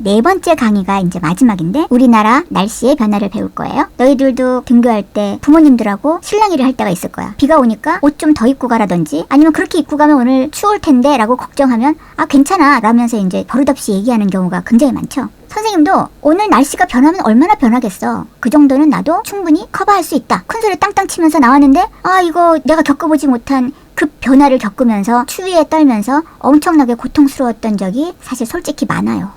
4번째 강의가 이제 마지막인데 우리나라 날씨의 변화를 배울 거예요. 너희들도 등교할 때 부모님들하고 실랑이를 할 때가 있을 거야. 비가 오니까 옷 좀 더 입고 가라든지 아니면 그렇게 입고 가면 오늘 추울 텐데 라고 걱정하면 아 괜찮아 라면서 이제 버릇없이 얘기하는 경우가 굉장히 많죠. 선생님도 오늘 날씨가 변하면 얼마나 변하겠어. 그 정도는 나도 충분히 커버할 수 있다. 큰소리 땅땅 치면서 나왔는데 아 이거 내가 겪어보지 못한 급 변화를 겪으면서 추위에 떨면서 엄청나게 고통스러웠던 적이 사실 솔직히 많아요.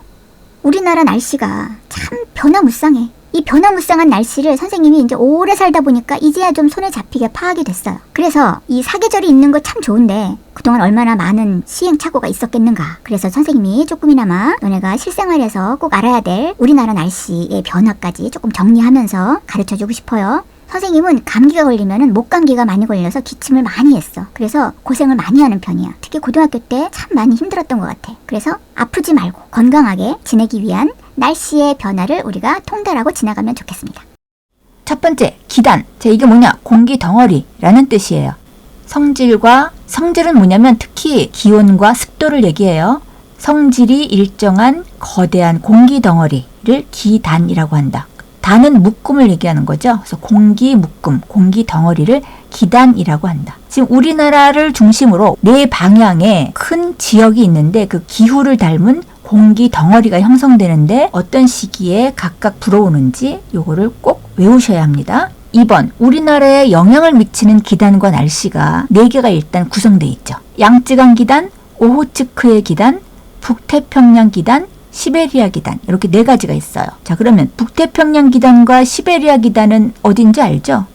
우리나라 날씨가 참 변화무쌍해. 이 변화무쌍한 날씨를 선생님이 이제 오래 살다 보니까 이제야 좀 손에 잡히게 파악이 됐어요. 그래서 이 사계절이 있는 거 참 좋은데 그동안 얼마나 많은 시행착오가 있었겠는가. 그래서 선생님이 조금이나마 너네가 실생활에서 꼭 알아야 될 우리나라 날씨의 변화까지 조금 정리하면서 가르쳐주고 싶어요. 선생님은 감기가 걸리면은 목감기가 많이 걸려서 기침을 많이 했어. 그래서 고생을 많이 하는 편이야. 특히 고등학교 때 참 많이 힘들었던 것 같아. 그래서 아프지 말고 건강하게 지내기 위한 날씨의 변화를 우리가 통달하고 지나가면 좋겠습니다. 첫 번째, 기단. 자, 이게 뭐냐? 공기 덩어리라는 뜻이에요. 성질은 뭐냐면 특히 기온과 습도를 얘기해요. 성질이 일정한 거대한 공기 덩어리를 기단이라고 한다. 단은 묶음을 얘기하는 거죠. 그래서 공기 묶음, 공기 덩어리를 기단이라고 한다. 지금 우리나라를 중심으로 4방향에 큰 지역이 있는데 그 기후를 닮은 공기 덩어리가 형성되는데 어떤 시기에 각각 불어오는지 요거를 꼭 외우셔야 합니다. 2번, 우리나라에 영향을 미치는 기단과 날씨가 4개가 일단 구성되어 있죠. 양쯔강 기단, 오호츠크의 기단, 북태평양 기단, 시베리아 기단 이렇게 4가지가 있어요. 자, 그러면 북태평양 기단과 시베리아 기단은 어딘지 알죠?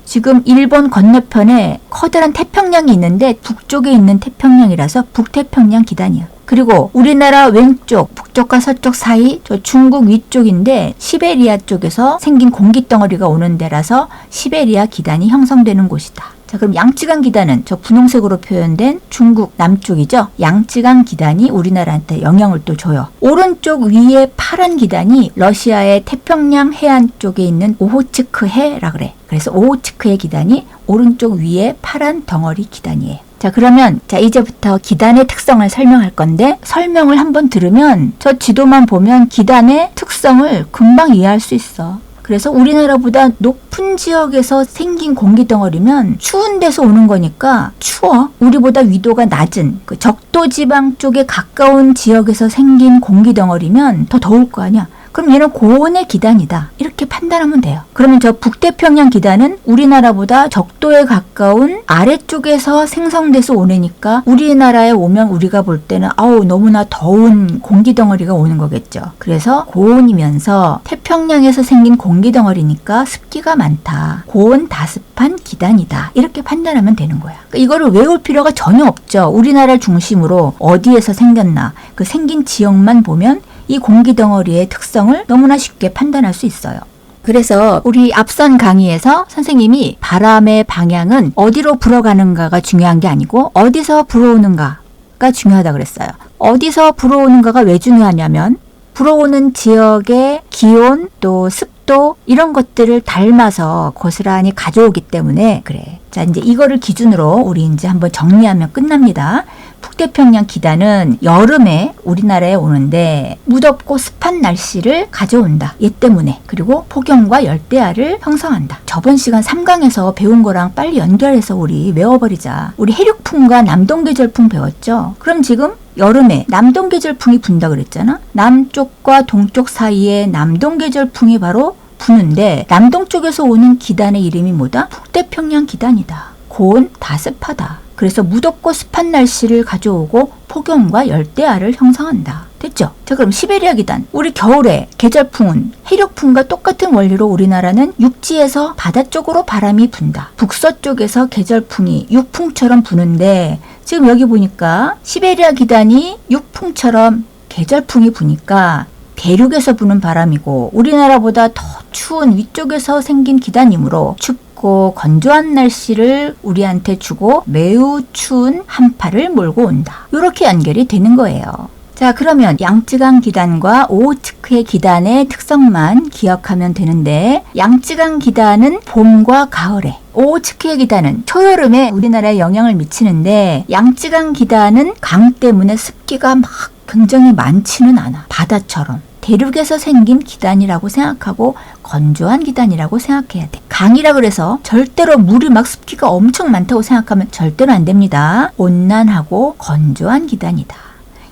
지금 일본 건너편에 커다란 태평양이 있는데 북쪽에 있는 태평양이라서 북태평양 기단이야. 그리고 우리나라 왼쪽, 북쪽과 서쪽 사이 저 중국 위쪽인데 시베리아 쪽에서 생긴 공기덩어리가 오는 데라서 시베리아 기단이 형성되는 곳이다. 자, 그럼 양쯔강 기단은 저 분홍색으로 표현된 중국 남쪽이죠. 양쯔강 기단이 우리나라한테 영향을 또 줘요. 오른쪽 위에 파란 기단이 러시아의 태평양 해안 쪽에 있는 오호츠크해라 그래. 그래서 오호츠크해 기단이 오른쪽 위에 파란 덩어리 기단이에요. 자, 그러면 이제부터 기단의 특성을 설명할 건데 설명을 한번 들으면 저 지도만 보면 기단의 특성을 금방 이해할 수 있어. 그래서 우리나라보다 높은 지역에서 생긴 공기덩어리면 추운 데서 오는 거니까 추워. 우리보다 위도가 낮은 그 적도지방 쪽에 가까운 지역에서 생긴 공기덩어리면 더 더울 거 아니야. 그럼 얘는 고온의 기단이다. 이렇게 판단하면 돼요. 그러면 저 북태평양 기단은 우리나라보다 적도에 가까운 아래쪽에서 생성돼서 오니까 우리나라에 오면 우리가 볼 때는 아우 너무나 더운 공기덩어리가 오는 거겠죠. 그래서 고온이면서 태평양에서 생긴 공기덩어리니까 습기가 많다. 고온 다습한 기단이다. 이렇게 판단하면 되는 거야. 그러니까 이거를 외울 필요가 전혀 없죠. 우리나라를 중심으로 어디에서 생겼나 그 생긴 지역만 보면 이 공기덩어리의 특성을 너무나 쉽게 판단할 수 있어요. 그래서 우리 앞선 강의에서 선생님이 바람의 방향은 어디로 불어가는가가 중요한 게 아니고 어디서 불어오는가가 중요하다 그랬어요. 어디서 불어오는가가 왜 중요하냐면 불어오는 지역의 기온 또 습도 이런 것들을 닮아서 고스란히 가져오기 때문에 그래. 자, 이제 이거를 기준으로 우리 이제 한번 정리하면 끝납니다. 북태평양 기단은 여름에 우리나라에 오는데 무덥고 습한 날씨를 가져온다. 얘 때문에. 그리고 폭염과 열대야를 형성한다. 저번 시간 3강에서 배운 거랑 빨리 연결해서 우리 외워버리자. 우리 해륙풍과 남동계절풍 배웠죠? 그럼 지금 여름에 남동계절풍이 분다 그랬잖아? 남쪽과 동쪽 사이에 남동계절풍이 바로 부는데 남동쪽에서 오는 기단의 이름이 뭐다? 북태평양 기단이다. 고온 다습하다. 그래서 무덥고 습한 날씨를 가져오고 폭염과 열대야를 형성한다. 됐죠? 자, 그럼 시베리아 기단. 우리 겨울에 계절풍은 해륙풍과 똑같은 원리로 우리나라는 육지에서 바다 쪽으로 바람이 분다. 북서쪽에서 계절풍이 육풍처럼 부는데 지금 여기 보니까 시베리아 기단이 육풍처럼 계절풍이 부니까 대륙에서 부는 바람이고 우리나라보다 더 추운 위쪽에서 생긴 기단이므로 춥고 건조한 날씨를 우리한테 주고 매우 추운 한파를 몰고 온다. 이렇게 연결이 되는 거예요. 자, 그러면 양쯔강 기단과 오호츠크의 기단의 특성만 기억하면 되는데, 양쯔강 기단은 봄과 가을에, 오호츠크의 기단은 초여름에 우리나라에 영향을 미치는데, 양쯔강 기단은 강 때문에 습기가 막 굉장히 많지는 않아. 바다처럼. 대륙에서 생긴 기단이라고 생각하고 건조한 기단이라고 생각해야 돼. 강이라 그래서 절대로 물이 막 습기가 엄청 많다고 생각하면 절대로 안 됩니다. 온난하고 건조한 기단이다.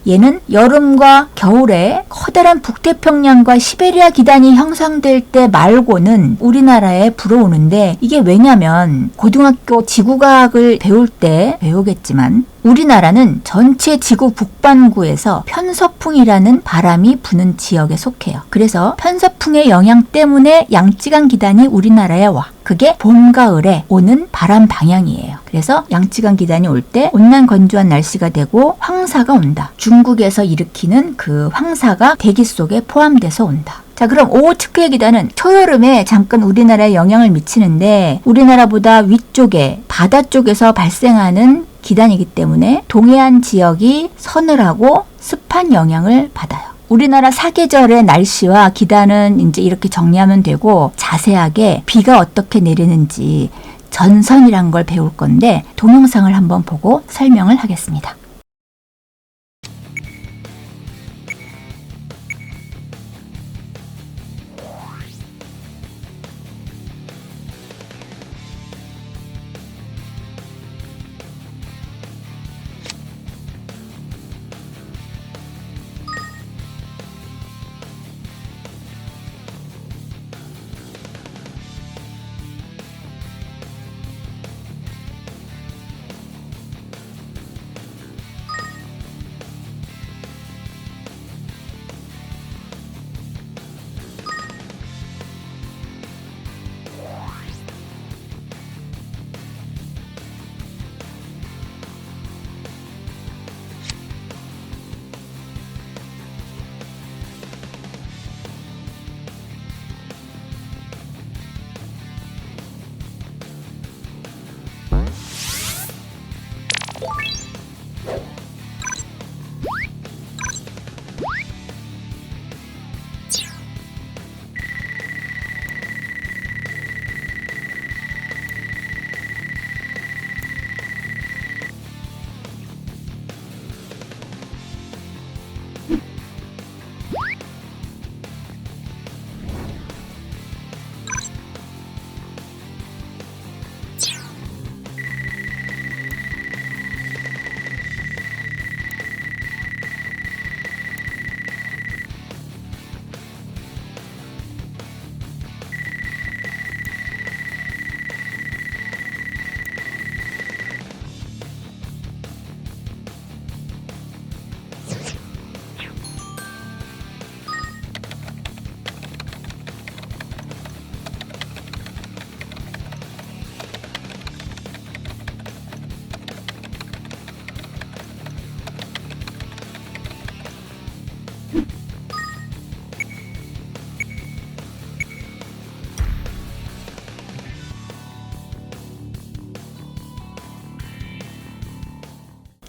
얘는 여름과 겨울에 커다란 북태평양과 시베리아 기단이 형성될 때 말고는 우리나라에 불어오는데, 이게 왜냐면 고등학교 지구과학을 배울 때 배우겠지만 우리나라는 전체 지구 북반구에서 편서풍이라는 바람이 부는 지역에 속해요. 그래서 편서풍의 영향 때문에 양쯔강 기단이 우리나라에 와. 그게 봄, 가을에 오는 바람 방향이에요. 그래서 양쯔강 기단이 올 때 온난 건조한 날씨가 되고 황사가 온다. 중국에서 일으키는 그 황사가 대기 속에 포함돼서 온다. 자, 그럼 오호츠크의 기단은 초여름에 잠깐 우리나라에 영향을 미치는데, 우리나라보다 위쪽에 바다 쪽에서 발생하는 기단이기 때문에 동해안 지역이 서늘하고 습한 영향을 받아요. 우리나라 사계절의 날씨와 기단은 이제 이렇게 정리하면 되고, 자세하게 비가 어떻게 내리는지 전선이란 걸 배울 건데 동영상을 한번 보고 설명을 하겠습니다.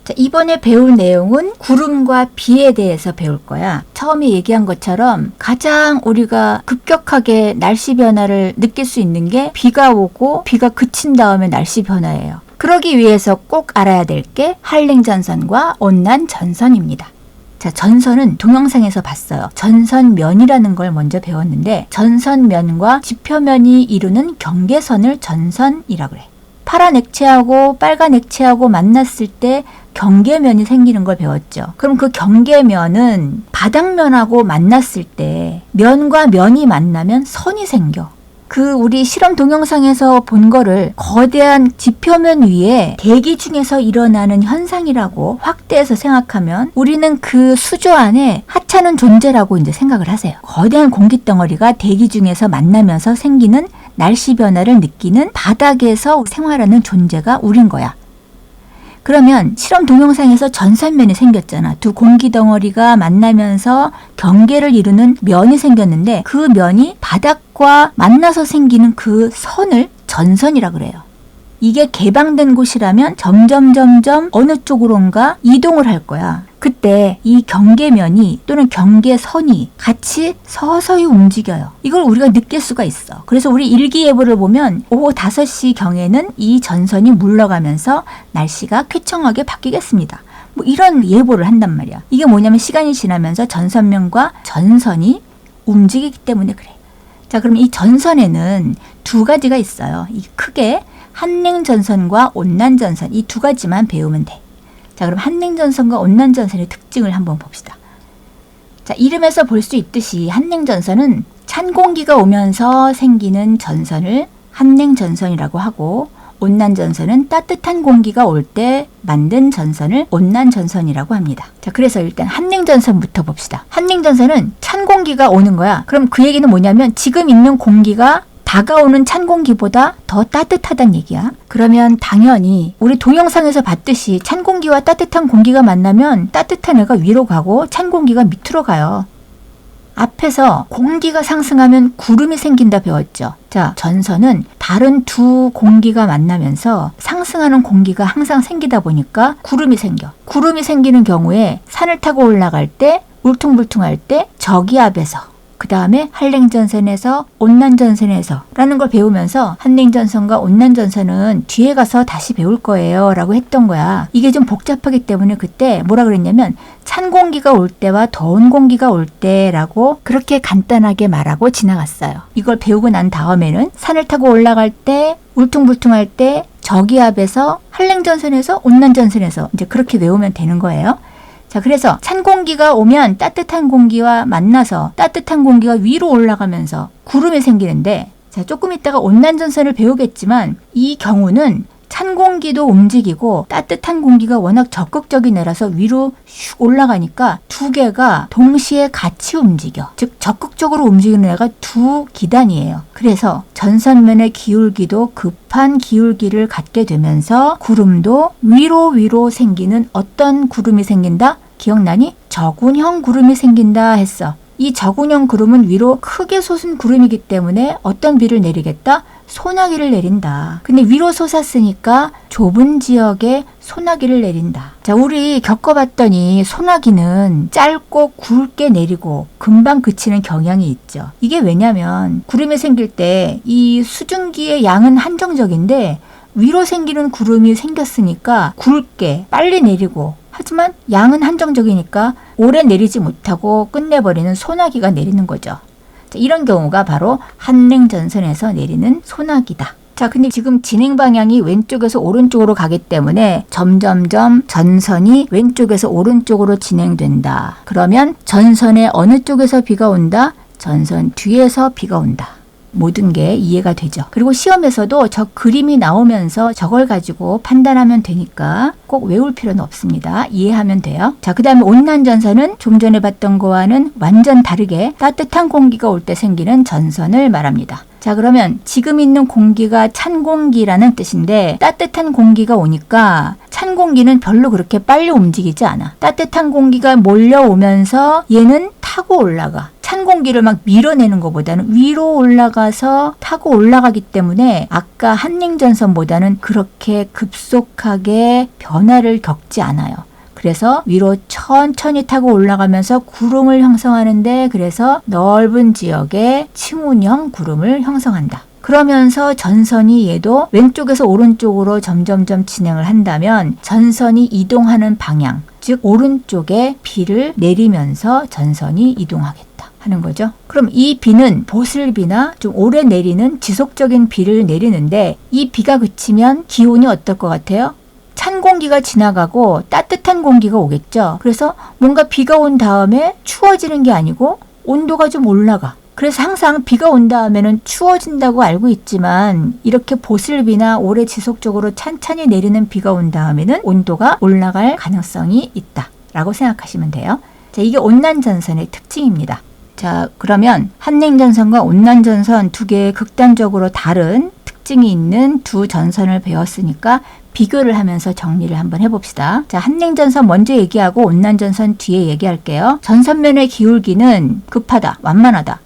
자, 이번에 배울 내용은 구름과 비에 대해서 배울 거야. 처음에 얘기한 것처럼 가장 우리가 급격하게 날씨 변화를 느낄 수 있는 게 비가 오고 비가 그친 다음에 날씨 변화예요. 그러기 위해서 꼭 알아야 될 게 한랭전선과 온난전선입니다. 자, 전선은 동영상에서 봤어요. 전선면이라는 걸 먼저 배웠는데, 전선면과 지표면이 이루는 경계선을 전선이라고 그래. 파란 액체하고 빨간 액체하고 만났을 때 경계면이 생기는 걸 배웠죠. 그럼 그 경계면은 바닥면하고 만났을 때 면과 면이 만나면 선이 생겨. 그 우리 실험 동영상에서 본 거를 거대한 지표면 위에 대기 중에서 일어나는 현상이라고 확대해서 생각하면 우리는 그 수조 안에 하찮은 존재라고 이제 생각을 하세요. 거대한 공기덩어리가 대기 중에서 만나면서 생기는 날씨 변화를 느끼는 바닥에서 생활하는 존재가 우린 거야. 그러면 실험 동영상에서 전선면이 생겼잖아. 두 공기덩어리가 만나면서 경계를 이루는 면이 생겼는데, 그 면이 바닥과 만나서 생기는 그 선을 전선이라 그래요. 이게 개방된 곳이라면 점점 어느 쪽으로인가 이동을 할 거야. 그때 이 경계면이 또는 경계선이 같이 서서히 움직여요. 이걸 우리가 느낄 수가 있어. 그래서 우리 일기예보를 보면 오후 5시 경에는 이 전선이 물러가면서 날씨가 쾌청하게 바뀌겠습니다. 뭐 이런 예보를 한단 말이야. 이게 뭐냐면 시간이 지나면서 전선면과 전선이 움직이기 때문에 그래. 자, 그럼 이 전선에는 두 가지가 있어요. 이 크게 한냉전선과 온난전선, 이 두 가지만 배우면 돼. 자, 그럼 한냉전선과 온난전선의 특징을 한번 봅시다. 자, 이름에서 볼 수 있듯이 한냉전선은 찬 공기가 오면서 생기는 전선을 한냉전선이라고 하고, 온난전선은 따뜻한 공기가 올 때 만든 전선을 온난전선이라고 합니다. 자, 그래서 일단 한냉전선부터 봅시다. 한냉전선은 찬 공기가 오는 거야. 그럼 그 얘기는 뭐냐면 지금 있는 공기가 다가오는 찬 공기보다 더 따뜻하다는 얘기야. 그러면 당연히 우리 동영상에서 봤듯이 찬 공기와 따뜻한 공기가 만나면 따뜻한 애가 위로 가고 찬 공기가 밑으로 가요. 앞에서 공기가 상승하면 구름이 생긴다 배웠죠. 자, 전선은 다른 두 공기가 만나면서 상승하는 공기가 항상 생기다 보니까 구름이 생겨. 구름이 생기는 경우에 산을 타고 올라갈 때 울퉁불퉁할 때 저기압에서, 그 다음에 한냉전선에서 온난전선에서 라는 걸 배우면서 한냉전선과 온난전선은 뒤에 가서 다시 배울 거예요 라고 했던 거야. 이게 좀 복잡하기 때문에 그때 뭐라 그랬냐면 찬 공기가 올 때와 더운 공기가 올 때라고 그렇게 간단하게 말하고 지나갔어요. 이걸 배우고 난 다음에는 산을 타고 올라갈 때 울퉁불퉁할 때 저기압에서 한냉전선에서 온난전선에서 이제 그렇게 외우면 되는 거예요. 자, 그래서 찬 공기가 오면 따뜻한 공기와 만나서 따뜻한 공기가 위로 올라가면서 구름이 생기는데, 자, 조금 있다가 온난전선을 배우겠지만 이 경우는 찬 공기도 움직이고 따뜻한 공기가 워낙 적극적인 애라서 위로 슉 올라가니까 두 개가 동시에 같이 움직여. 즉 적극적으로 움직이는 애가 두 기단이에요. 그래서 전선면의 기울기도 급한 기울기를 갖게 되면서 구름도 위로 생기는 어떤 구름이 생긴다? 기억나니? 저군형 구름이 생긴다 했어. 이 저군형 구름은 위로 크게 솟은 구름이기 때문에 어떤 비를 내리겠다? 소나기를 내린다. 근데 위로 솟았으니까 좁은 지역에 소나기를 내린다. 자, 우리 겪어봤더니 소나기는 짧고 굵게 내리고 금방 그치는 경향이 있죠. 이게 왜냐면 구름이 생길 때 이 수증기의 양은 한정적인데 위로 생기는 구름이 생겼으니까 굵게 빨리 내리고, 하지만 양은 한정적이니까 오래 내리지 못하고 끝내버리는 소나기가 내리는 거죠. 자, 이런 경우가 바로 한냉전선에서 내리는 소나기다. 자, 근데 지금 진행 방향이 왼쪽에서 오른쪽으로 가기 때문에 점점점 전선이 왼쪽에서 오른쪽으로 진행된다. 그러면 전선의 어느 쪽에서 비가 온다? 전선 뒤에서 비가 온다. 모든 게 이해가 되죠. 그리고 시험에서도 저 그림이 나오면서 저걸 가지고 판단하면 되니까 꼭 외울 필요는 없습니다. 이해하면 돼요. 자, 그 다음에 온난전선은 좀 전에 봤던 거와는 완전 다르게 따뜻한 공기가 올 때 생기는 전선을 말합니다. 자, 그러면 지금 있는 공기가 찬 공기라는 뜻인데 따뜻한 공기가 오니까 찬 공기는 별로 그렇게 빨리 움직이지 않아. 따뜻한 공기가 몰려오면서 얘는 타고 올라가. 찬 공기를 막 밀어내는 것보다는 위로 올라가서 타고 올라가기 때문에 아까 한냉전선보다는 그렇게 급속하게 변화를 겪지 않아요. 그래서 위로 천천히 타고 올라가면서 구름을 형성하는데, 그래서 넓은 지역에 층운형 구름을 형성한다. 그러면서 전선이 얘도 왼쪽에서 오른쪽으로 점점점 진행을 한다면 전선이 이동하는 방향, 즉 오른쪽에 비를 내리면서 전선이 이동하겠다 하는 거죠. 그럼 이 비는 보슬비나 좀 오래 내리는 지속적인 비를 내리는데, 이 비가 그치면 기온이 어떨 것 같아요? 찬 공기가 지나가고 따뜻한 공기가 오겠죠. 그래서 뭔가 비가 온 다음에 추워지는 게 아니고 온도가 좀 올라가. 그래서 항상 비가 온 다음에는 추워진다고 알고 있지만 이렇게 보슬비나 오래 지속적으로 찬찬히 내리는 비가 온 다음에는 온도가 올라갈 가능성이 있다 라고 생각하시면 돼요. 자, 이게 온난전선의 특징입니다. 자, 그러면 한냉전선과 온난전선 두 개의 극단적으로 다른 특징이 있는 두 전선을 배웠으니까 비교를 하면서 정리를 한번 해봅시다. 자, 한냉전선 먼저 얘기하고 온난전선 뒤에 얘기할게요. 전선면의 기울기는 급하다, 완만하다.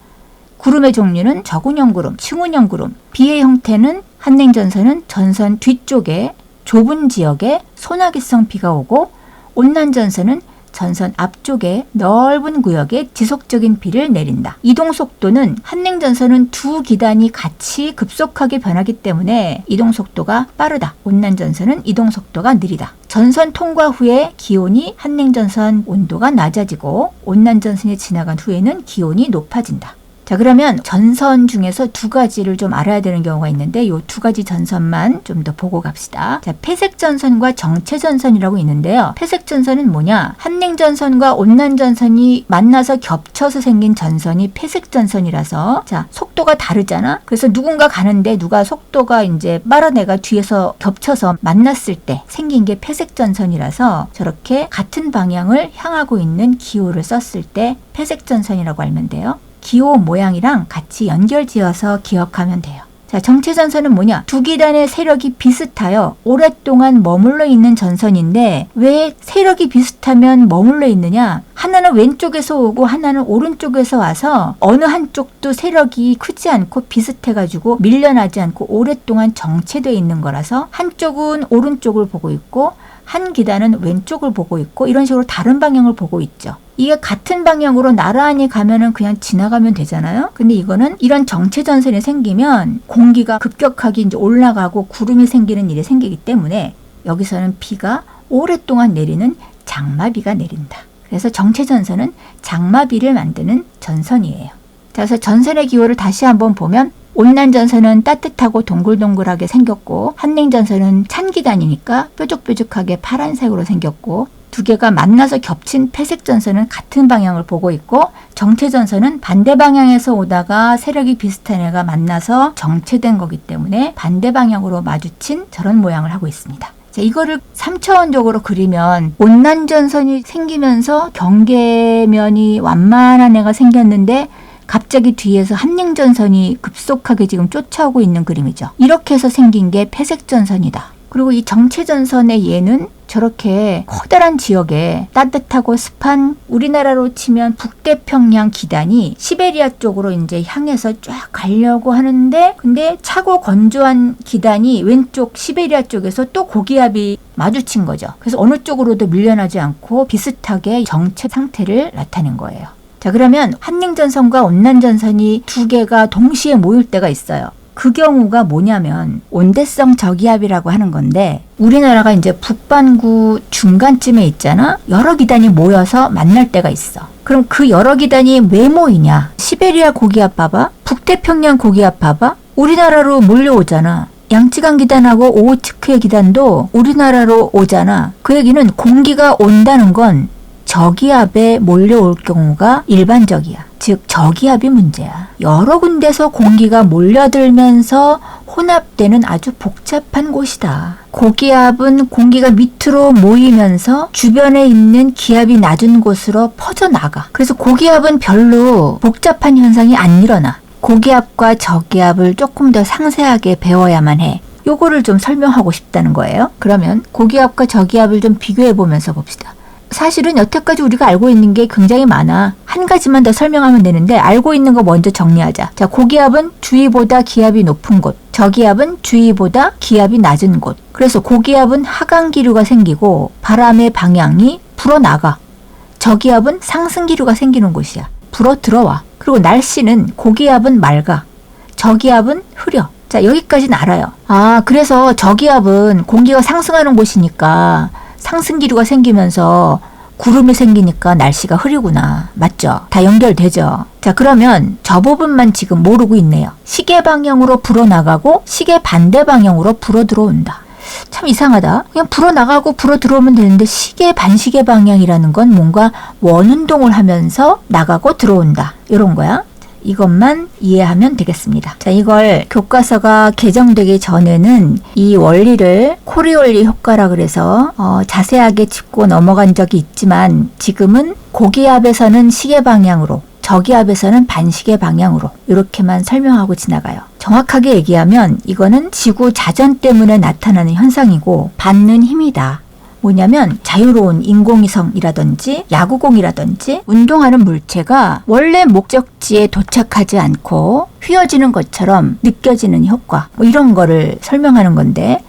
구름의 종류는 저군형 구름, 층운형 구름. 비의 형태는 한냉전선은 전선 뒤쪽에 좁은 지역에 소나기성 비가 오고, 온난전선은 전선 앞쪽에 넓은 구역에 지속적인 비를 내린다. 이동 속도는 한냉전선은 두 기단이 같이 급속하게 변하기 때문에 이동 속도가 빠르다. 온난전선은 이동 속도가 느리다. 전선 통과 후에 기온이 한냉전선 온도가 낮아지고 온난전선이 지나간 후에는 기온이 높아진다. 자, 그러면 전선 중에서 두 가지를 좀 알아야 되는 경우가 있는데 이 두 가지 전선만 좀 더 보고 갑시다. 자, 폐색전선과 정체전선이라고 있는데요. 폐색전선은 뭐냐? 한냉전선과 온난전선이 만나서 겹쳐서 생긴 전선이 폐색전선이라서 자, 속도가 다르잖아? 그래서 누군가 가는데 누가 속도가 이제 빠른 애가 뒤에서 겹쳐서 만났을 때 생긴 게 폐색전선이라서 저렇게 같은 방향을 향하고 있는 기호를 썼을 때 폐색전선이라고 알면 돼요. 기호 모양이랑 같이 연결지어서 기억하면 돼요. 자, 정체전선은 뭐냐? 두 기단의 세력이 비슷하여 오랫동안 머물러 있는 전선인데 왜 세력이 비슷하면 머물러 있느냐? 하나는 왼쪽에서 오고 하나는 오른쪽에서 와서 어느 한쪽도 세력이 크지 않고 비슷해가지고 밀려나지 않고 오랫동안 정체되어 있는 거라서 한쪽은 오른쪽을 보고 있고 한 기단은 왼쪽을 보고 있고 이런 식으로 다른 방향을 보고 있죠. 이게 같은 방향으로 나란히 가면은 그냥 지나가면 되잖아요. 근데 이거는 이런 정체전선이 생기면 공기가 급격하게 이제 올라가고 구름이 생기는 일이 생기기 때문에 여기서는 비가 오랫동안 내리는 장마비가 내린다. 그래서 정체전선은 장마비를 만드는 전선이에요. 그래서 전선의 기호를 다시 한번 보면 온난전선은 따뜻하고 동글동글하게 생겼고 한냉전선은 찬 기단이니까 뾰족뾰족하게 파란색으로 생겼고 두 개가 만나서 겹친 폐색전선은 같은 방향을 보고 있고 정체전선은 반대 방향에서 오다가 세력이 비슷한 애가 만나서 정체된 거기 때문에 반대 방향으로 마주친 저런 모양을 하고 있습니다. 자, 이거를 3차원적으로 그리면 온난전선이 생기면서 경계면이 완만한 애가 생겼는데 갑자기 뒤에서 한냉전선이 급속하게 지금 쫓아오고 있는 그림이죠. 이렇게 해서 생긴 게 폐색전선이다. 그리고 이 정체전선의 얘는 저렇게 커다란 지역에 따뜻하고 습한 우리나라로 치면 북태평양 기단이 시베리아 쪽으로 이제 향해서 쫙 가려고 하는데 근데 차고 건조한 기단이 왼쪽 시베리아 쪽에서 또 고기압이 마주친 거죠. 그래서 어느 쪽으로도 밀려나지 않고 비슷하게 정체 상태를 나타낸 거예요. 자, 그러면 한냉전선과 온난전선이 두 개가 동시에 모일 때가 있어요. 그 경우가 뭐냐면 온대성 저기압이라고 하는 건데 우리나라가 이제 북반구 중간쯤에 있잖아. 여러 기단이 모여서 만날 때가 있어. 그럼 그 여러 기단이 왜 모이냐? 시베리아 고기압 봐봐. 북태평양 고기압 봐봐. 우리나라로 몰려오잖아. 양쯔강 기단하고 오호츠크의 기단도 우리나라로 오잖아. 그 얘기는 공기가 온다는 건 저기압에 몰려올 경우가 일반적이야. 즉 저기압이 문제야. 여러 군데서 공기가 몰려들면서 혼합되는 아주 복잡한 곳이다. 고기압은 공기가 밑으로 모이면서 주변에 있는 기압이 낮은 곳으로 퍼져나가. 그래서 고기압은 별로 복잡한 현상이 안 일어나. 고기압과 저기압을 조금 더 상세하게 배워야만 해. 요거를 좀 설명하고 싶다는 거예요. 그러면 고기압과 저기압을 좀 비교해 보면서 봅시다. 사실은 여태까지 우리가 알고 있는 게 굉장히 많아. 한 가지만 더 설명하면 되는데 알고 있는 거 먼저 정리하자. 자, 고기압은 주위보다 기압이 높은 곳, 저기압은 주위보다 기압이 낮은 곳. 그래서 고기압은 하강기류가 생기고 바람의 방향이 불어나가. 저기압은 상승기류가 생기는 곳이야. 불어 들어와. 그리고 날씨는 고기압은 맑아. 저기압은 흐려. 자, 여기까지는 알아요. 아, 그래서 저기압은 공기가 상승하는 곳이니까 상승기류가 생기면서 구름이 생기니까 날씨가 흐리구나. 맞죠? 다 연결되죠? 자, 그러면 저 부분만 지금 모르고 있네요. 시계 방향으로 불어나가고 시계 반대 방향으로 불어 들어온다. 참 이상하다. 그냥 불어 나가고 불어 들어오면 되는데 시계 반시계 방향이라는 건 뭔가 원운동을 하면서 나가고 들어온다. 이런 거야. 이것만 이해하면 되겠습니다. 자, 이걸 교과서가 개정되기 전에는 이 원리를 코리올리 효과라 그래서 자세하게 짚고 넘어간 적이 있지만 지금은 고기압에서는 시계 방향으로 저기압에서는 반시계 방향으로 이렇게만 설명하고 지나가요. 정확하게 얘기하면 이거는 지구 자전 때문에 나타나는 현상이고 받는 힘이다. 뭐냐면 자유로운 인공위성이라든지 야구공이라든지 운동하는 물체가 원래 목적지에 도착하지 않고 휘어지는 것처럼 느껴지는 효과 뭐 이런 거를 설명하는 건데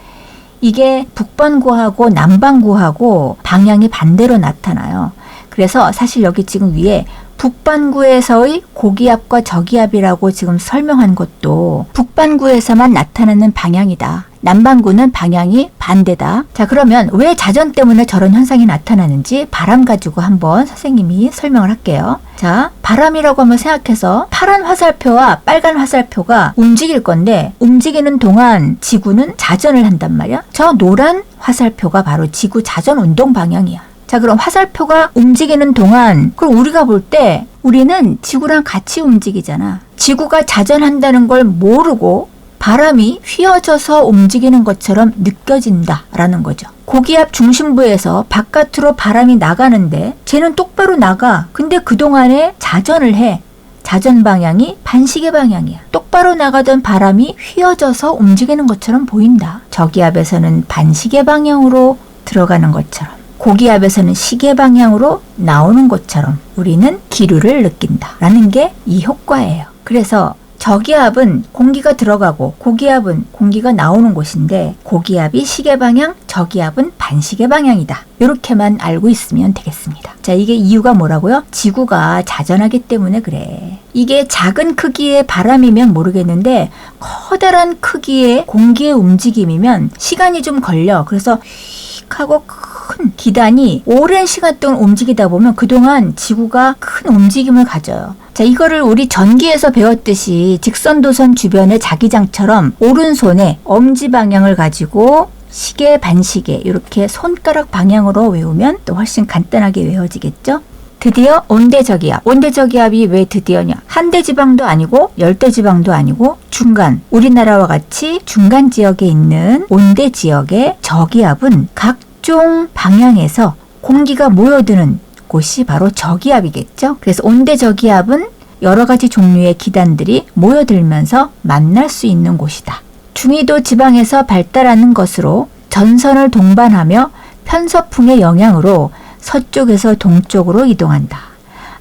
이게 북반구하고 남반구하고 방향이 반대로 나타나요. 그래서 사실 여기 지금 위에 북반구에서의 고기압과 저기압이라고 지금 설명한 것도 북반구에서만 나타나는 방향이다. 남반구는 방향이 반대다. 자, 그러면 왜 자전 때문에 저런 현상이 나타나는지 바람 가지고 한번 선생님이 설명을 할게요. 자, 바람이라고 한번 생각해서 파란 화살표와 빨간 화살표가 움직일 건데 움직이는 동안 지구는 자전을 한단 말이야. 저 노란 화살표가 바로 지구 자전 운동 방향이야. 자, 그럼 화살표가 움직이는 동안 그럼 우리가 볼 때 우리는 지구랑 같이 움직이잖아. 지구가 자전한다는 걸 모르고 바람이 휘어져서 움직이는 것처럼 느껴진다라는 거죠. 고기압 중심부에서 바깥으로 바람이 나가는데 쟤는 똑바로 나가. 근데 그동안에 자전을 해. 자전 방향이 반시계 방향이야. 똑바로 나가던 바람이 휘어져서 움직이는 것처럼 보인다. 저기압에서는 반시계 방향으로 들어가는 것처럼, 고기압에서는 시계 방향으로 나오는 것처럼 우리는 기류를 느낀다라는 게 이 효과예요. 그래서 저기압은 공기가 들어가고 고기압은 공기가 나오는 곳인데 고기압이 시계 방향, 저기압은 반시계 방향이다. 이렇게만 알고 있으면 되겠습니다. 자, 이게 이유가 뭐라고요? 지구가 자전하기 때문에 그래. 이게 작은 크기의 바람이면 모르겠는데 커다란 크기의 공기의 움직임이면 시간이 좀 걸려. 그래서 휙 하고 큰 기단이 오랜 시간 동안 움직이다 보면 그동안 지구가 큰 움직임을 가져요. 자, 이거를 우리 전기에서 배웠듯이 직선도선 주변의 자기장처럼 오른손에 엄지 방향을 가지고 시계, 반시계 이렇게 손가락 방향으로 외우면 또 훨씬 간단하게 외워지겠죠? 드디어 온대저기압. 온대저기압이 왜 드디어냐? 한대지방도 아니고 열대지방도 아니고 중간, 우리나라와 같이 중간 지역에 있는 온대지역의 저기압은 각종 방향에서 공기가 모여드는 곳이 바로 저기압이겠죠. 그래서 온대저기압은 여러 가지 종류의 기단들이 모여들면서 만날 수 있는 곳이다. 중위도 지방에서 발달하는 것으로 전선을 동반하며 편서풍의 영향으로 서쪽에서 동쪽으로 이동한다.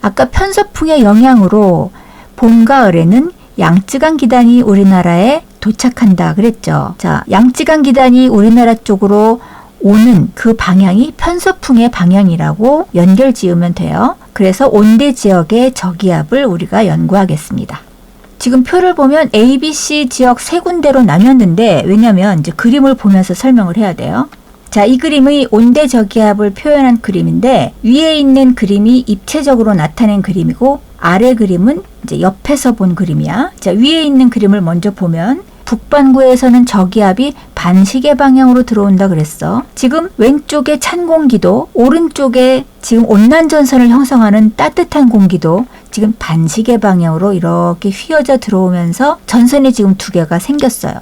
아까 편서풍의 영향으로 봄, 가을에는 양쯔강 기단이 우리나라에 도착한다 그랬죠. 자, 양쯔강 기단이 우리나라 쪽으로 오는 그 방향이 편서풍의 방향이라고 연결 지으면 돼요. 그래서 온대 지역의 저기압을 우리가 연구하겠습니다. 지금 표를 보면 A, B, C 지역 세 군데로 나뉘었는데 왜냐면 이제 그림을 보면서 설명을 해야 돼요. 자, 이 그림의 온대 저기압을 표현한 그림인데 위에 있는 그림이 입체적으로 나타낸 그림이고 아래 그림은 이제 옆에서 본 그림이야. 자, 위에 있는 그림을 먼저 보면 북반구에서는 저기압이 반시계 방향으로 들어온다 그랬어. 지금 왼쪽에 찬 공기도 오른쪽에 지금 온난전선을 형성하는 따뜻한 공기도 지금 반시계 방향으로 이렇게 휘어져 들어오면서 전선이 지금 두 개가 생겼어요.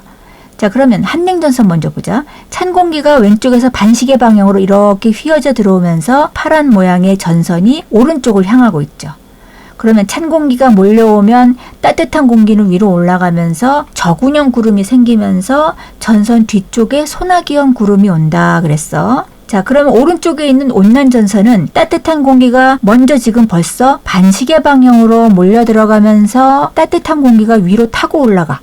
자, 그러면 한냉전선 먼저 보자. 찬 공기가 왼쪽에서 반시계 방향으로 이렇게 휘어져 들어오면서 파란 모양의 전선이 오른쪽을 향하고 있죠. 그러면 찬 공기가 몰려오면 따뜻한 공기는 위로 올라가면서 저군형 구름이 생기면서 전선 뒤쪽에 소나기형 구름이 온다 그랬어. 자, 그러면 오른쪽에 있는 온난전선은 따뜻한 공기가 먼저 지금 벌써 반시계 방향으로 몰려 들어가면서 따뜻한 공기가 위로 타고 올라가.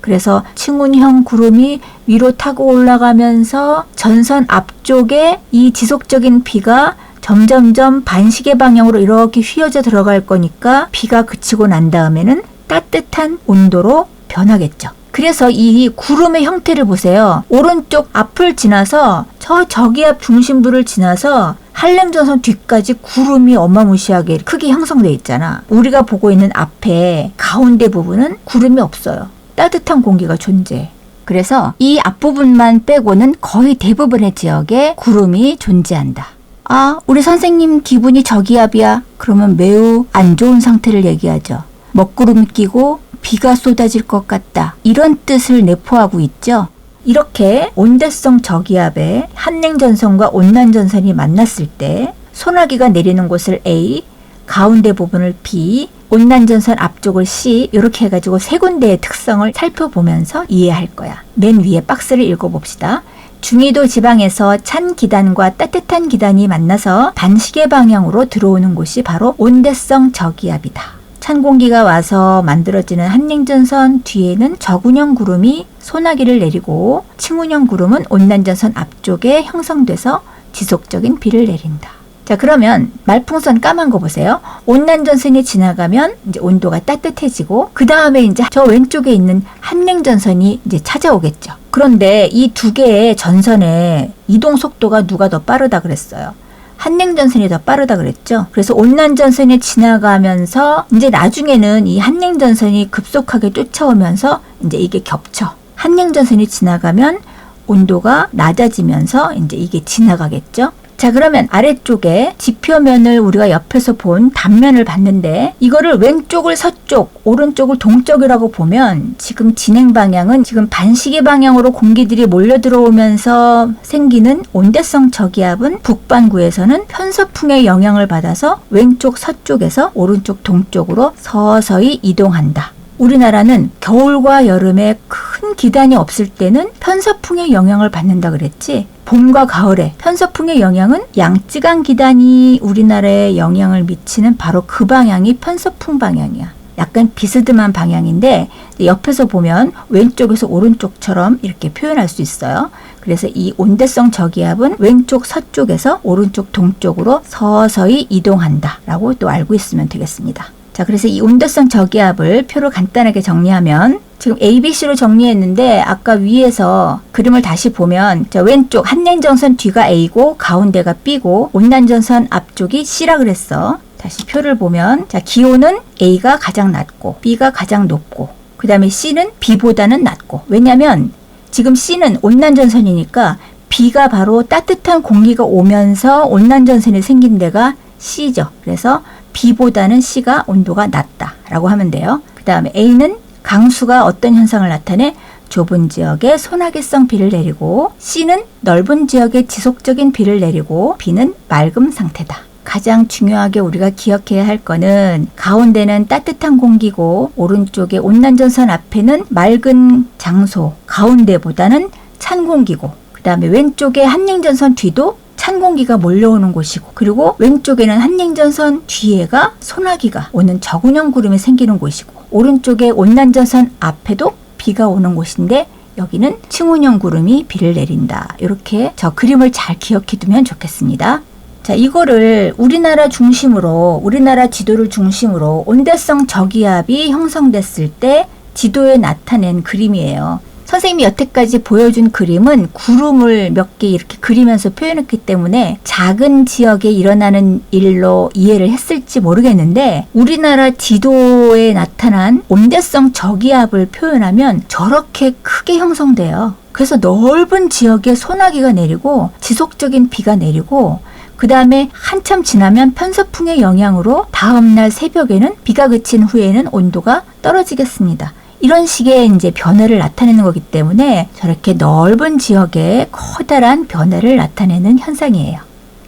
그래서 층운형 구름이 위로 타고 올라가면서 전선 앞쪽에 이 지속적인 비가 점점점 반시계 방향으로 이렇게 휘어져 들어갈 거니까 비가 그치고 난 다음에는 따뜻한 온도로 변하겠죠. 그래서 이 구름의 형태를 보세요. 오른쪽 앞을 지나서 저기압 중심부를 지나서 한랭전선 뒤까지 구름이 어마무시하게 크게 형성되어 있잖아. 우리가 보고 있는 앞에 가운데 부분은 구름이 없어요. 따뜻한 공기가 존재해. 그래서 이 앞부분만 빼고는 거의 대부분의 지역에 구름이 존재한다. 아, 우리 선생님 기분이 저기압이야. 그러면 매우 안 좋은 상태를 얘기하죠. 먹구름이 끼고 비가 쏟아질 것 같다. 이런 뜻을 내포하고 있죠. 이렇게 온대성 저기압에 한냉전선과 온난전선이 만났을 때 소나기가 내리는 곳을 A, 가운데 부분을 B, 온난전선 앞쪽을 C 이렇게 해가지고 세 군데의 특성을 살펴보면서 이해할 거야. 맨 위에 박스를 읽어봅시다. 중위도 지방에서 찬 기단과 따뜻한 기단이 만나서 반시계 방향으로 들어오는 곳이 바로 온대성 저기압이다. 찬 공기가 와서 만들어지는 한냉전선 뒤에는 저군형 구름이 소나기를 내리고 층운형 구름은 온난전선 앞쪽에 형성돼서 지속적인 비를 내린다. 자, 그러면 말풍선 까만 거 보세요. 온난전선이 지나가면 이제 온도가 따뜻해지고 그 다음에 이제 저 왼쪽에 있는 한냉전선이 이제 찾아오겠죠. 그런데 이 두 개의 전선의 이동 속도가 누가 더 빠르다 그랬어요? 한냉전선이 더 빠르다 그랬죠. 그래서 온난전선이 지나가면서 이제 나중에는 이 한냉전선이 급속하게 쫓아오면서 이제 이게 겹쳐. 한냉전선이 지나가면 온도가 낮아지면서 이제 이게 지나가겠죠. 자, 그러면 아래쪽에 지표면을 우리가 옆에서 본 단면을 봤는데 이거를 왼쪽을 서쪽, 오른쪽을 동쪽이라고 보면 지금 진행 방향은 지금 반시계 방향으로 공기들이 몰려 들어오면서 생기는 온대성 저기압은 북반구에서는 편서풍의 영향을 받아서 왼쪽 서쪽에서 오른쪽 동쪽으로 서서히 이동한다. 우리나라는 겨울과 여름에 큰 기단이 없을 때는 편서풍의 영향을 받는다 그랬지. 봄과 가을에 편서풍의 영향은 양쯔강 기단이 우리나라에 영향을 미치는 바로 그 방향이 편서풍 방향이야. 약간 비스듬한 방향인데 옆에서 보면 왼쪽에서 오른쪽처럼 이렇게 표현할 수 있어요. 그래서 이 온대성 저기압은 왼쪽 서쪽에서 오른쪽 동쪽으로 서서히 이동한다 라고 또 알고 있으면 되겠습니다. 자, 그래서 이 온대성 저기압을 표로 간단하게 정리하면 지금 ABC로 정리했는데 아까 위에서 그림을 다시 보면 저 왼쪽 한냉전선 뒤가 A고 가운데가 B고 온난전선 앞쪽이 C라 그랬어. 다시 표를 보면 자, 기온은 A가 가장 낮고 B가 가장 높고 그 다음에 C는 B보다는 낮고 왜냐면 지금 C는 온난전선이니까 B가 바로 따뜻한 공기가 오면서 온난전선이 생긴 데가 C죠. 그래서 B보다는 C가 온도가 낮다라고 하면 돼요. 그 다음에 A는 강수가 어떤 현상을 나타내? 좁은 지역에 소나기성 비를 내리고 C는 넓은 지역에 지속적인 비를 내리고 B는 맑음 상태다. 가장 중요하게 우리가 기억해야 할 거는 가운데는 따뜻한 공기고 오른쪽에 온난전선 앞에는 맑은 장소, 가운데보다는 찬 공기고 그 다음에 왼쪽에 한냉전선 뒤도 찬 공기가 몰려오는 곳이고 그리고 왼쪽에는 한냉전선 뒤에가 소나기가 오는 저군형 구름이 생기는 곳이고 오른쪽에 온난전선 앞에도 비가 오는 곳인데 여기는 층운형 구름이 비를 내린다. 이렇게 저 그림을 잘 기억해 두면 좋겠습니다. 자, 이거를 우리나라 중심으로 우리나라 지도를 중심으로 온대성 저기압이 형성됐을 때 지도에 나타낸 그림이에요. 선생님이 여태까지 보여준 그림은 구름을 몇 개 이렇게 그리면서 표현했기 때문에 작은 지역에 일어나는 일로 이해를 했을지 모르겠는데 우리나라 지도에 나타난 온대성 저기압을 표현하면 저렇게 크게 형성돼요. 그래서 넓은 지역에 소나기가 내리고 지속적인 비가 내리고 그 다음에 한참 지나면 편서풍의 영향으로 다음날 새벽에는 비가 그친 후에는 온도가 떨어지겠습니다. 이런 식의 이제 변화를 나타내는 거기 때문에 저렇게 넓은 지역에 커다란 변화를 나타내는 현상이에요.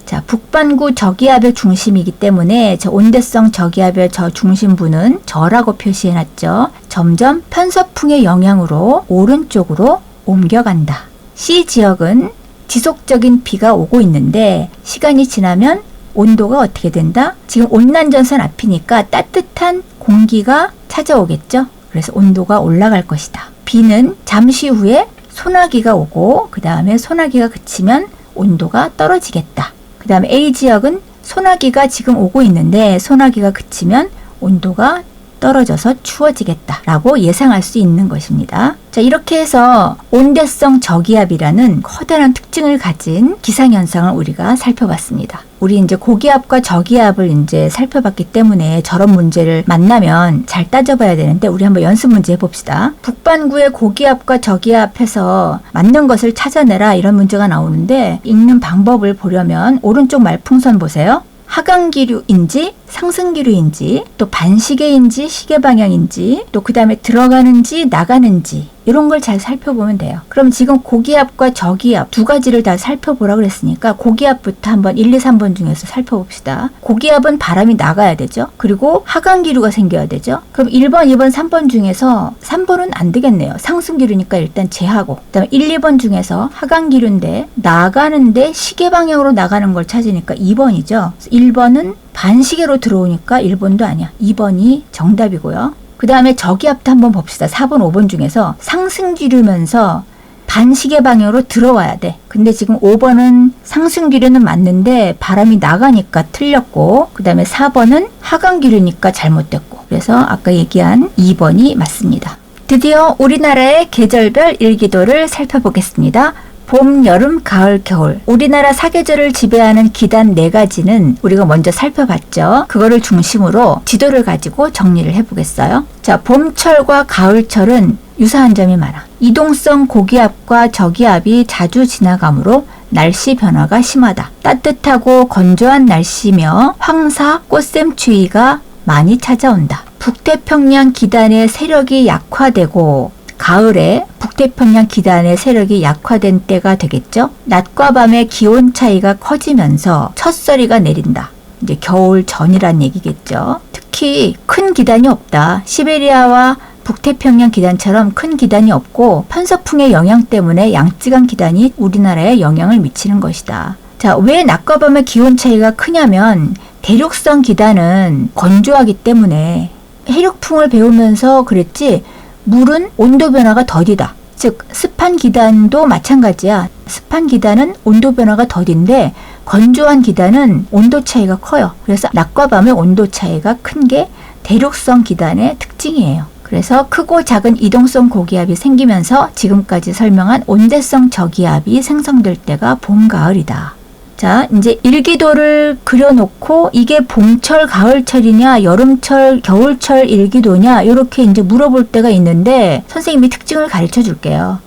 자, 북반구 저기압의 중심이기 때문에 저 온대성 저기압의 저 중심부는 저라고 표시해놨죠. 점점 편서풍의 영향으로 오른쪽으로 옮겨간다. C 지역은 지속적인 비가 오고 있는데 시간이 지나면 온도가 어떻게 된다? 지금 온난전선 앞이니까 따뜻한 공기가 찾아오겠죠. 그래서 온도가 올라갈 것이다. B는 잠시 후에 소나기가 오고 그 다음에 소나기가 그치면 온도가 떨어지겠다. 그 다음에 A 지역은 소나기가 지금 오고 있는데 소나기가 그치면 온도가 떨어져서 추워지겠다 라고 예상할 수 있는 것입니다. 자, 이렇게 해서 온대성 저기압이라는 커다란 특징을 가진 기상현상을 우리가 살펴봤습니다. 우리 이제 고기압과 저기압을 이제 살펴봤기 때문에 저런 문제를 만나면 잘 따져봐야 되는데 우리 한번 연습 문제 해봅시다. 북반구의 고기압과 저기압해서 맞는 것을 찾아내라 이런 문제가 나오는데 읽는 방법을 보려면 오른쪽 말풍선 보세요. 하강기류인지 상승기류인지 또 반시계인지 시계방향인지 또 그 다음에 들어가는지 나가는지 이런 걸 잘 살펴보면 돼요. 그럼 지금 고기압과 저기압 두 가지를 다 살펴보라 그랬으니까 고기압부터 한번 1, 2, 3번 중에서 살펴봅시다. 고기압은 바람이 나가야 되죠. 그리고 하강기류가 생겨야 되죠. 그럼 1번, 2번, 3번 중에서 3번은 안 되겠네요. 상승기류니까 일단 제하고 그 다음에 1, 2번 중에서 하강기류인데 나가는데 시계방향으로 나가는 걸 찾으니까 2번이죠. 1번은 반시계로 들어오니까 1번도 아니야. 2번이 정답이고요. 그 다음에 저기압도 한번 봅시다. 4번, 5번 중에서 상승기류면서 반시계 방향으로 들어와야 돼. 근데 지금 5번은 상승기류는 맞는데 바람이 나가니까 틀렸고, 그 다음에 4번은 하강기류니까 잘못됐고, 그래서 아까 얘기한 2번이 맞습니다. 드디어 우리나라의 계절별 일기도를 살펴보겠습니다. 봄, 여름, 가을, 겨울. 우리나라 사계절을 지배하는 기단 4가지는 우리가 먼저 살펴봤죠. 그거를 중심으로 지도를 가지고 정리를 해보겠어요. 자, 봄철과 가을철은 유사한 점이 많아. 이동성 고기압과 저기압이 자주 지나가므로 날씨 변화가 심하다. 따뜻하고 건조한 날씨며 황사, 꽃샘추위가 많이 찾아온다. 북태평양 기단의 세력이 약화되고 가을에 북태평양 기단의 세력이 약화된 때가 되겠죠. 낮과 밤의 기온 차이가 커지면서 첫서리가 내린다. 이제 겨울 전이란 얘기겠죠. 특히 큰 기단이 없다. 시베리아와 북태평양 기단처럼 큰 기단이 없고 편서풍의 영향 때문에 양쯔강 기단이 우리나라에 영향을 미치는 것이다. 자, 왜 낮과 밤의 기온 차이가 크냐면 대륙성 기단은 건조하기 때문에 해륙풍을 배우면서 그랬지, 물은 온도 변화가 더디다. 즉 습한 기단도 마찬가지야. 습한 기단은 온도 변화가 더딘데 건조한 기단은 온도 차이가 커요. 그래서 낮과 밤의 온도 차이가 큰 게 대륙성 기단의 특징이에요. 그래서 크고 작은 이동성 고기압이 생기면서 지금까지 설명한 온대성 저기압이 생성될 때가 봄, 가을이다. 자, 이제 일기도를 그려놓고 이게 봄철, 가을철이냐, 여름철, 겨울철 일기도냐 이렇게 이제 물어볼 때가 있는데 선생님이 특징을 가르쳐 줄게요.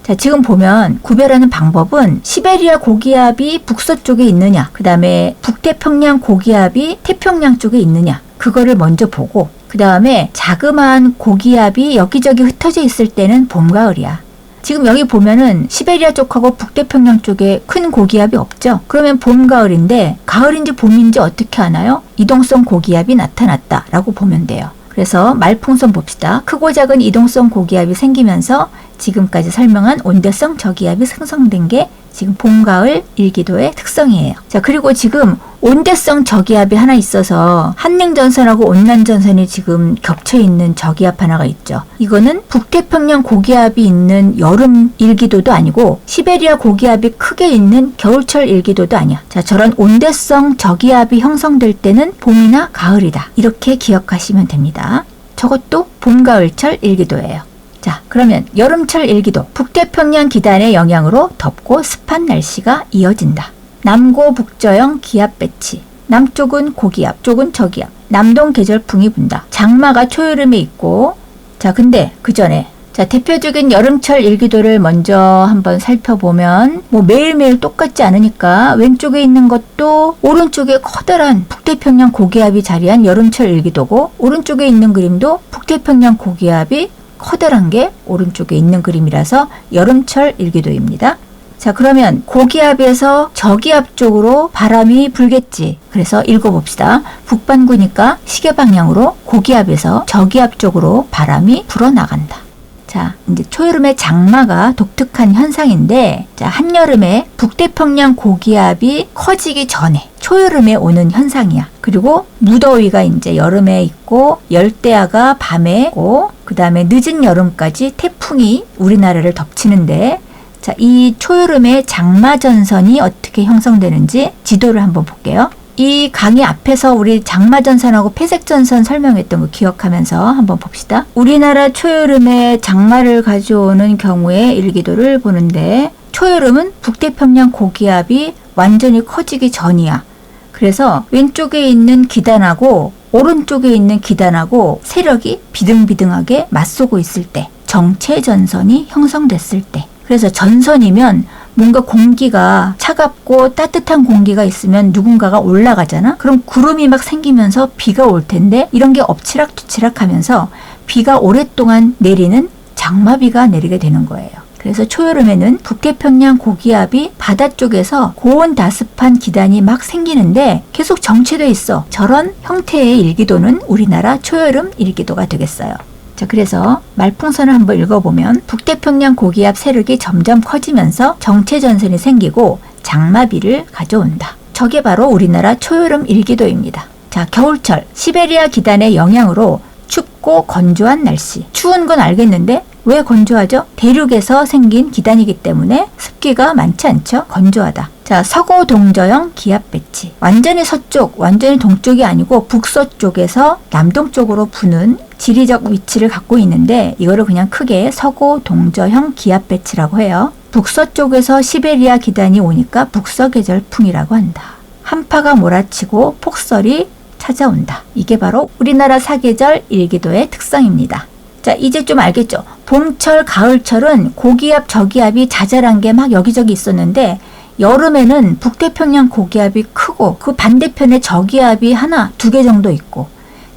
자, 지금 보면 구별하는 방법은 시베리아 고기압이 북서쪽에 있느냐, 그 다음에 북태평양 고기압이 태평양 쪽에 있느냐, 그거를 먼저 보고, 그 다음에 자그마한 고기압이 여기저기 흩어져 있을 때는 봄, 가을이야. 지금 여기 보면은 시베리아 쪽하고 북태평양 쪽에 큰 고기압이 없죠. 그러면 봄, 가을인데 가을인지 봄인지 어떻게 아나요? 이동성 고기압이 나타났다 라고 보면 돼요. 그래서 말풍선 봅시다. 크고 작은 이동성 고기압이 생기면서 지금까지 설명한 온대성 저기압이 생성된 게 지금 봄, 가을 일기도의 특성이에요. 자, 그리고 지금 온대성 저기압이 하나 있어서 한랭전선하고 온난전선이 지금 겹쳐있는 저기압 하나가 있죠. 이거는 북태평양 고기압이 있는 여름 일기도도 아니고 시베리아 고기압이 크게 있는 겨울철 일기도도 아니야. 자, 저런 온대성 저기압이 형성될 때는 봄이나 가을이다. 이렇게 기억하시면 됩니다. 저것도 봄, 가을철 일기도예요. 자, 그러면 여름철 일기도. 북태평양 기단의 영향으로 덥고 습한 날씨가 이어진다. 남고 북저형 기압 배치. 남쪽은 고기압, 쪽은 저기압. 남동 계절풍이 분다. 장마가 초여름에 있고, 자, 근데 그 전에 자, 대표적인 여름철 일기도를 먼저 한번 살펴보면 매일매일 똑같지 않으니까 왼쪽에 있는 것도 오른쪽에 커다란 북태평양 고기압이 자리한 여름철 일기도고, 오른쪽에 있는 그림도 북태평양 고기압이 커다란 게 오른쪽에 있는 그림이라서 여름철 일기도입니다. 자, 그러면 고기압에서 저기압 쪽으로 바람이 불겠지. 그래서 읽어봅시다. 북반구니까 시계 방향으로 고기압에서 저기압 쪽으로 바람이 불어나간다. 자, 이제 초여름의 장마가 독특한 현상인데, 자, 한여름에 북태평양 고기압이 커지기 전에 초여름에 오는 현상이야. 그리고 무더위가 이제 여름에 있고, 열대야가 밤에 있고, 그 다음에 늦은 여름까지 태풍이 우리나라를 덮치는데, 자, 이 초여름의 장마전선이 어떻게 형성되는지 지도를 한번 볼게요. 이 강의 앞에서 우리 장마전선하고 폐색전선 설명했던 거 기억하면서 한번 봅시다. 우리나라 초여름에 장마를 가져오는 경우에 일기도를 보는데, 초여름은 북태평양 고기압이 완전히 커지기 전이야. 그래서 왼쪽에 있는 기단하고 오른쪽에 있는 기단하고 세력이 비등비등하게 맞서고 있을 때, 정체전선이 형성됐을 때. 그래서 전선이면 뭔가 공기가 차갑고 따뜻한 공기가 있으면 누군가가 올라가잖아? 그럼 구름이 막 생기면서 비가 올 텐데, 이런 게 엎치락뒤치락 하면서 비가 오랫동안 내리는 장마비가 내리게 되는 거예요. 그래서 초여름에는 북태평양 고기압이 바다 쪽에서 고온다습한 기단이 막 생기는데 계속 정체돼 있어. 저런 형태의 일기도는 우리나라 초여름 일기도가 되겠어요. 자, 그래서 말풍선을 한번 읽어보면 북태평양 고기압 세력이 점점 커지면서 정체전선이 생기고 장마비를 가져온다. 저게 바로 우리나라 초여름 일기도입니다. 자, 겨울철 시베리아 기단의 영향으로 춥고 건조한 날씨. 추운 건 알겠는데 왜 건조하죠? 대륙에서 생긴 기단이기 때문에 습기가 많지 않죠? 건조하다. 자, 서고 동저형 기압 배치. 완전히 서쪽, 완전히 동쪽이 아니고 북서쪽에서 남동쪽으로 부는 지리적 위치를 갖고 있는데 이거를 그냥 크게 서고 동저형 기압 배치라고 해요. 북서쪽에서 시베리아 기단이 오니까 북서계절풍이라고 한다. 한파가 몰아치고 폭설이 찾아온다. 이게 바로 우리나라 사계절 일기도의 특성입니다. 자, 이제 좀 알겠죠? 봄철, 가을철은 고기압, 저기압이 자잘한 게 막 여기저기 있었는데 여름에는 북태평양 고기압이 크고 그 반대편에 저기압이 하나, 두 개 정도 있고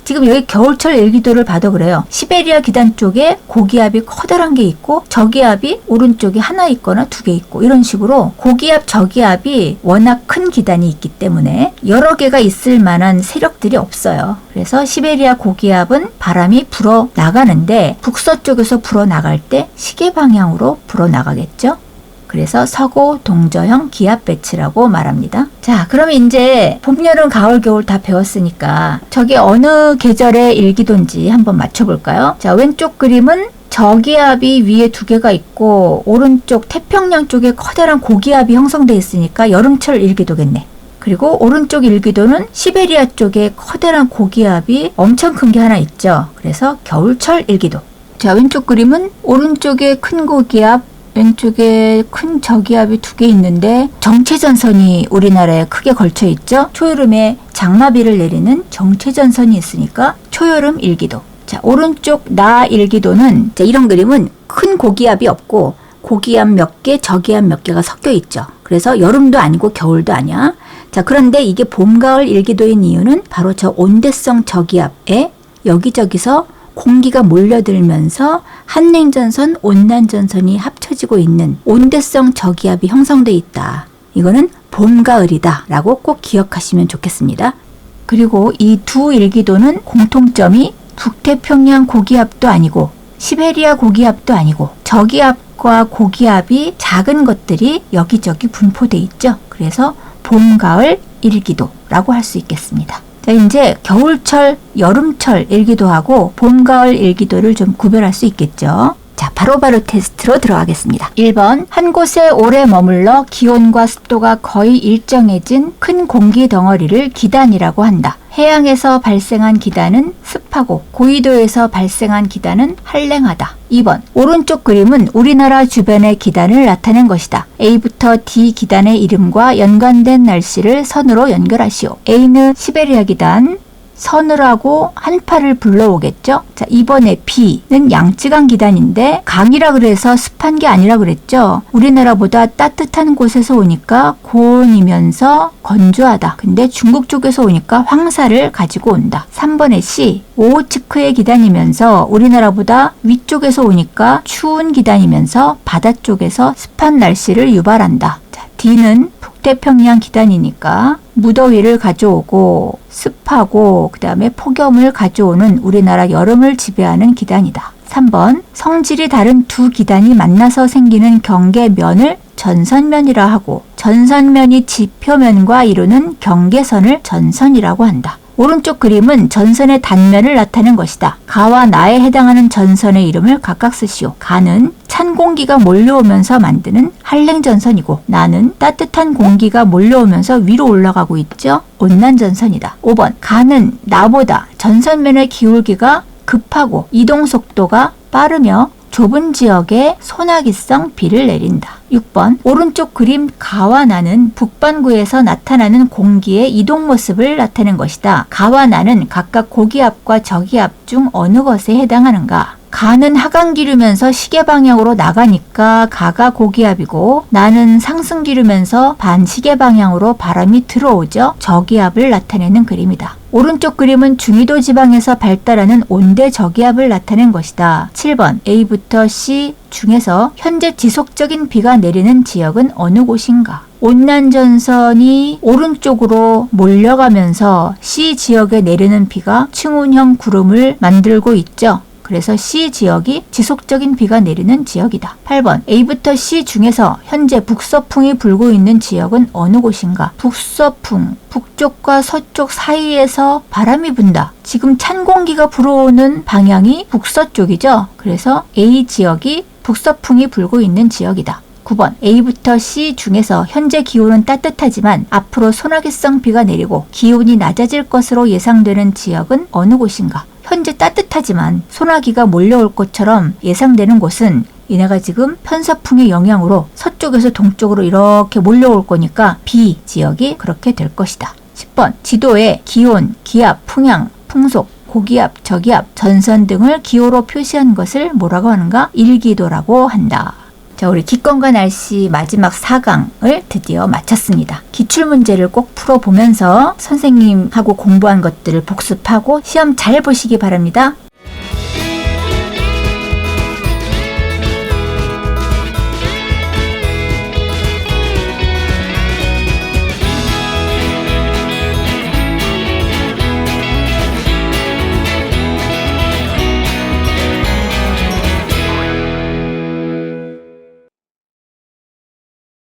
지금 여기 겨울철 일기도를 봐도 그래요. 시베리아 기단 쪽에 고기압이 커다란 게 있고 저기압이 오른쪽에 하나 있거나 두 개 있고 이런 식으로 고기압, 저기압이 워낙 큰 기단이 있기 때문에 여러 개가 있을 만한 세력들이 없어요. 그래서 시베리아 고기압은 바람이 불어 나가는데 북서쪽에서 불어 나갈 때 시계 방향으로 불어 나가겠죠. 그래서 서고 동저형 기압 배치라고 말합니다. 자, 그러면 이제 봄, 여름, 가을, 겨울 다 배웠으니까 저게 어느 계절의 일기도인지 한번 맞춰볼까요? 자, 왼쪽 그림은 저기압이 위에 두 개가 있고 오른쪽 태평양 쪽에 커다란 고기압이 형성되어 있으니까 여름철 일기도겠네. 그리고 오른쪽 일기도는 시베리아 쪽에 커다란 고기압이 엄청 큰 게 하나 있죠. 그래서 겨울철 일기도. 자, 왼쪽 그림은 오른쪽에 큰 고기압, 왼쪽에 큰 저기압이 두 개 있는데 정체전선이 우리나라에 크게 걸쳐 있죠. 초여름에 장마비를 내리는 정체전선이 있으니까 초여름 일기도. 자, 오른쪽 나 일기도는 이런 그림은 큰 고기압이 없고 고기압 몇 개, 저기압 몇 개가 섞여 있죠. 그래서 여름도 아니고 겨울도 아니야. 자, 그런데 이게 봄, 가을 일기도인 이유는 바로 저 온대성 저기압에 여기저기서 공기가 몰려들면서 한냉전선, 온난전선이 합쳐지고 있는 온대성 저기압이 형성돼 있다. 이거는 봄, 가을이다 라고 꼭 기억하시면 좋겠습니다. 그리고 이 두 일기도는 공통점이 북태평양 고기압도 아니고 시베리아 고기압도 아니고 저기압과 고기압이 작은 것들이 여기저기 분포돼 있죠. 그래서 봄, 가을 일기도라고 할 수 있겠습니다. 자, 이제 겨울철, 여름철 일기도하고 봄, 가을 일기도를 좀 구별할 수 있겠죠. 자, 바로바로 테스트로 들어가겠습니다. 1번, 한 곳에 오래 머물러 기온과 습도가 거의 일정해진 큰 공기 덩어리를 기단이라고 한다. 해양에서 발생한 기단은 습하고 고위도에서 발생한 기단은 한랭하다. 2번, 오른쪽 그림은 우리나라 주변의 기단을 나타낸 것이다. A부터 D 기단의 이름과 연관된 날씨를 선으로 연결하시오. A는 시베리아 기단, 서늘하고 한파를 불러오겠죠. 자, 이번에 B는 양쯔강 기단인데 강이라 그래서 습한 게 아니라 그랬죠. 우리나라보다 따뜻한 곳에서 오니까 고온이면서 건조하다. 근데 중국 쪽에서 오니까 황사를 가지고 온다. 3번에 C, 오호츠크의 기단이면서 우리나라보다 위쪽에서 오니까 추운 기단이면서 바다 쪽에서 습한 날씨를 유발한다. 자, D는 북태평양 기단이니까 무더위를 가져오고 습하고 그 다음에 폭염을 가져오는 우리나라 여름을 지배하는 기단이다. 3번, 성질이 다른 두 기단이 만나서 생기는 경계면을 전선면이라 하고 전선면이 지표면과 이루는 경계선을 전선이라고 한다. 오른쪽 그림은 전선의 단면을 나타낸 것이다. 가와 나에 해당하는 전선의 이름을 각각 쓰시오. 가는 찬 공기가 몰려오면서 만드는 한랭전선이고 나는 따뜻한 공기가 몰려오면서 위로 올라가고 있죠. 온난전선이다. 5번, 가는 나보다 전선면의 기울기가 급하고 이동 속도가 빠르며 좁은 지역에 소나기성 비를 내린다. 6번, 오른쪽 그림 가와 나는 북반구에서 나타나는 공기의 이동 모습을 나타낸 것이다. 가와 나는 각각 고기압과 저기압 중 어느 것에 해당하는가? 가는 하강 기류면서 시계 방향으로 나가니까 가가 고기압이고 나는 상승 기류면서 반시계 방향으로 바람이 들어오죠. 저기압을 나타내는 그림이다. 오른쪽 그림은 중위도 지방에서 발달하는 온대 저기압을 나타낸 것이다. 7번, A부터 C 중에서 현재 지속적인 비가 내리는 지역은 어느 곳인가? 온난전선이 오른쪽으로 몰려가면서 C 지역에 내리는 비가 층운형 구름을 만들고 있죠. 그래서 C 지역이 지속적인 비가 내리는 지역이다. 8번 A부터 C 중에서 현재 북서풍이 불고 있는 지역은 어느 곳인가? 북서풍, 북쪽과 서쪽 사이에서 바람이 분다. 지금 찬 공기가 불어오는 방향이 북서쪽이죠. 그래서 A 지역이 북서풍이 불고 있는 지역이다. 9번 A부터 C 중에서 현재 기온은 따뜻하지만 앞으로 소나기성 비가 내리고 기온이 낮아질 것으로 예상되는 지역은 어느 곳인가? 현재 따뜻하지만 소나기가 몰려올 것처럼 예상되는 곳은 얘네가 지금 편서풍의 영향으로 서쪽에서 동쪽으로 이렇게 몰려올 거니까 B 지역이 그렇게 될 것이다. 10번 지도에 기온, 기압, 풍향, 풍속, 고기압, 저기압, 전선 등을 기호로 표시한 것을 뭐라고 하는가? 일기도라고 한다. 자, 우리 기권과 날씨 마지막 4강을 드디어 마쳤습니다. 기출문제를 꼭 풀어보면서 선생님하고 공부한 것들을 복습하고 시험 잘 보시기 바랍니다.